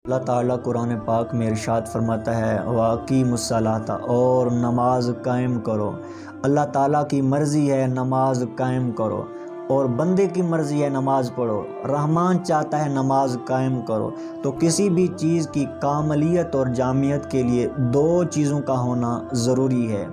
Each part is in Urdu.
اللہ تعالیٰ قرآن پاک میں ارشاد فرماتا ہے وَأَقِیمُوا الصَّلَاةَ اور نماز قائم کرو۔ اللہ تعالیٰ کی مرضی ہے نماز قائم کرو اور بندے کی مرضی ہے نماز پڑھو۔ رحمان چاہتا ہے نماز قائم کرو۔ تو کسی بھی چیز کی کاملیت اور جامعیت کے لیے دو چیزوں کا ہونا ضروری ہے۔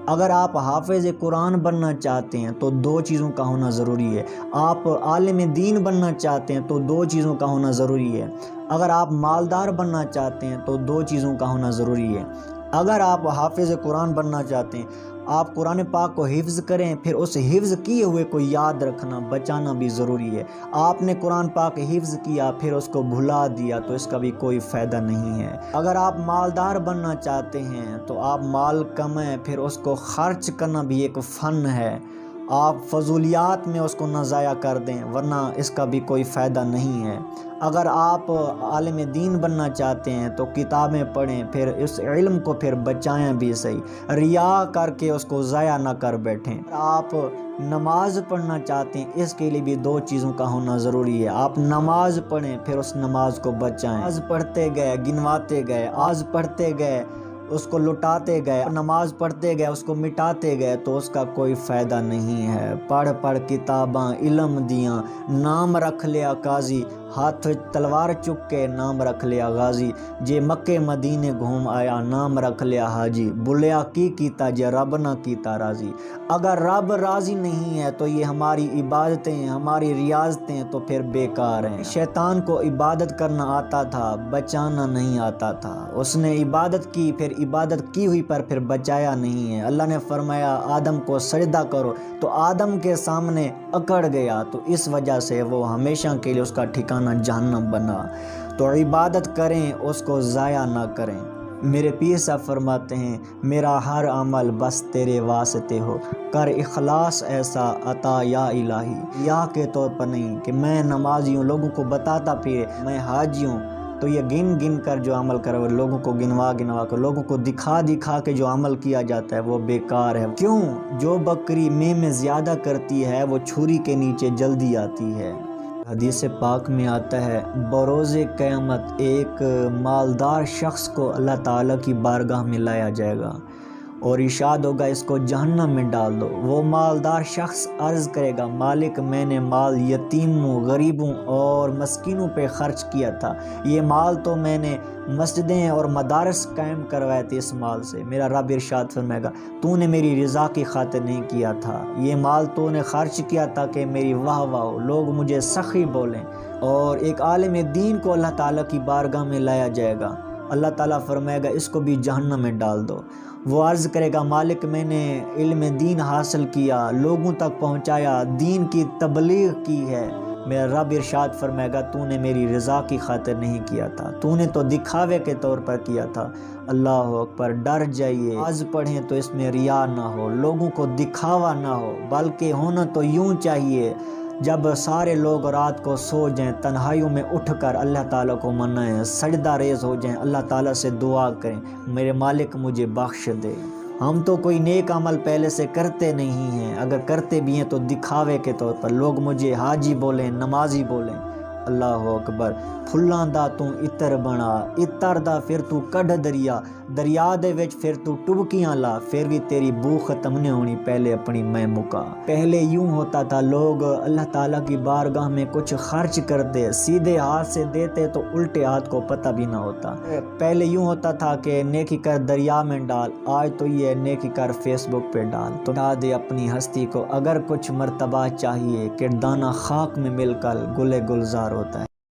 اگر آپ حافظ قرآن بننا چاہتے ہیں تو دو چیزوں کا ہونا ضروری ہے۔ آپ عالم دین بننا چاہتے ہیں تو دو چیزوں کا ہونا ضروری ہے۔ اگر آپ مالدار بننا چاہتے ہیں تو دو چیزوں کا ہونا ضروری ہے۔ اگر آپ حافظ قرآن بننا چاہتے ہیں، آپ قرآن پاک کو حفظ کریں، پھر اس حفظ کیے ہوئے کو یاد رکھنا بچانا بھی ضروری ہے۔ آپ نے قرآن پاک حفظ کیا پھر اس کو بھلا دیا تو اس کا بھی کوئی فائدہ نہیں ہے۔ اگر آپ مالدار بننا چاہتے ہیں تو آپ مال کمائیں، پھر اس کو خرچ کرنا بھی ایک فن ہے۔ آپ فضولیات میں اس کو نہ ضائع کر دیں ورنہ اس کا بھی کوئی فائدہ نہیں ہے۔ اگر آپ عالم دین بننا چاہتے ہیں تو کتابیں پڑھیں، پھر اس علم کو پھر بچائیں بھی صحیح، ریا کر کے اس کو ضائع نہ کر بیٹھیں۔ آپ نماز پڑھنا چاہتے ہیں، اس کے لیے بھی دو چیزوں کا ہونا ضروری ہے۔ آپ نماز پڑھیں پھر اس نماز کو بچائیں۔ نماز پڑھتے گئے گنواتے گئے، آز پڑھتے گئے اس کو لٹاتے گئے، نماز پڑھتے گئے اس کو مٹاتے گئے تو اس کا کوئی فائدہ نہیں ہے۔ پڑھ پڑھ کتاباں علم دیاں، نام رکھ لیا قاضی، ہاتھ تلوار چک کے نام رکھ لیا غازی، جے مکے مدینے گھوم آیا نام رکھ لیا حاجی، بلیا کی کیتا جے رب نہ کیتا راضی۔ اگر رب راضی نہیں ہے تو یہ ہماری عبادتیں ہماری ریاضتیں تو پھر بیکار ہیں۔ شیطان کو عبادت کرنا آتا تھا، بچانا نہیں آتا تھا۔ اس نے عبادت کی، پھر عبادت کی ہوئی پر پھر بچایا نہیں ہے۔ اللہ نے فرمایا آدم کو سجدہ کرو تو آدم کے سامنے اکڑ گیا، تو اس وجہ سے وہ ہمیشہ کے لیے اس کا ٹھکانہ جہنم بنا۔ تو عبادت کریں، اس کو ضائع نہ کریں۔ میرے پیر صاحب فرماتے ہیں میرا ہر عمل بس تیرے واسطے ہو، کر اخلاص ایسا عطا یا الہی۔ یا کے طور پر نہیں کہ میں نمازی ہوں لوگوں کو بتاتا پھر میں حاجی ہوں، تو یہ گن گن کر جو عمل کرے وہ لوگوں کو گنوا گنوا کر لوگوں کو دکھا دکھا کے جو عمل کیا جاتا ہے وہ بیکار ہے۔ کیوں؟ جو بکری میں زیادہ کرتی ہے وہ چھری کے نیچے جلدی آتی ہے۔ حدیث پاک میں آتا ہے بروز قیامت ایک مالدار شخص کو اللہ تعالیٰ کی بارگاہ میں لایا جائے گا اور ارشاد ہوگا اس کو جہنم میں ڈال دو۔ وہ مالدار شخص عرض کرے گا مالک میں نے مال یتیموں غریبوں اور مسکینوں پہ خرچ کیا تھا، یہ مال تو میں نے مسجدیں اور مدارس قائم کروائے تھے، اس مال سے میرا رب ارشاد فرمائے گا تو نے میری رضا کی خاطر نہیں کیا تھا، یہ مال تو نے خرچ کیا تھا کہ میری واہ واہ ہو، لوگ مجھے سخی بولیں۔ اور ایک عالم دین کو اللہ تعالیٰ کی بارگاہ میں لایا جائے گا، اللہ تعالیٰ فرمائے گا اس کو بھی جہنم میں ڈال دو۔ وہ عرض کرے گا مالک میں نے علم دین حاصل کیا، لوگوں تک پہنچایا، دین کی تبلیغ کی ہے، میرا رب ارشاد فرمائے گا تو نے میری رضا کی خاطر نہیں کیا تھا، تو نے تو دکھاوے کے طور پر کیا تھا۔ اللہ اکبر، ڈر جائیے، آج پڑھیں تو اس میں ریا نہ ہو، لوگوں کو دکھاوا نہ ہو، بلکہ ہونا تو یوں چاہیے جب سارے لوگ رات کو سو جائیں تنہائیوں میں اٹھ کر اللہ تعالیٰ کو منائیں، سجدہ ریز ہو جائیں، اللہ تعالیٰ سے دعا کریں میرے مالک مجھے بخش دے۔ ہم تو کوئی نیک عمل پہلے سے کرتے نہیں ہیں، اگر کرتے بھی ہیں تو دکھاوے کے طور پر، لوگ مجھے حاجی بولیں نمازی بولیں۔ اللہ اکبر، پھلاں دا تو اتر بنا، اتر دا پھر تو کڈ دریا، دریا دے وچ پھر تو ٹبکیاں لا، پھر بھی تیری بو ختم نہیں ہونی پہلے اپنی میں مکا۔ پہلے یوں ہوتا تھا لوگ اللہ تعالیٰ کی بارگاہ میں کچھ خرچ کرتے، سیدھے ہاتھ سے دیتے تو الٹے ہاتھ کو پتہ بھی نہ ہوتا۔ پہلے یوں ہوتا تھا کہ نیکی کر دریا میں ڈال، آج تو یہ نیکی کر فیس بک پہ ڈال، تو ڈال دے اپنی ہستی کو، اگر کچھ مرتبہ چاہیے کہ دانہ خاک میں مل کر گلے گلزار ہوتا ہے۔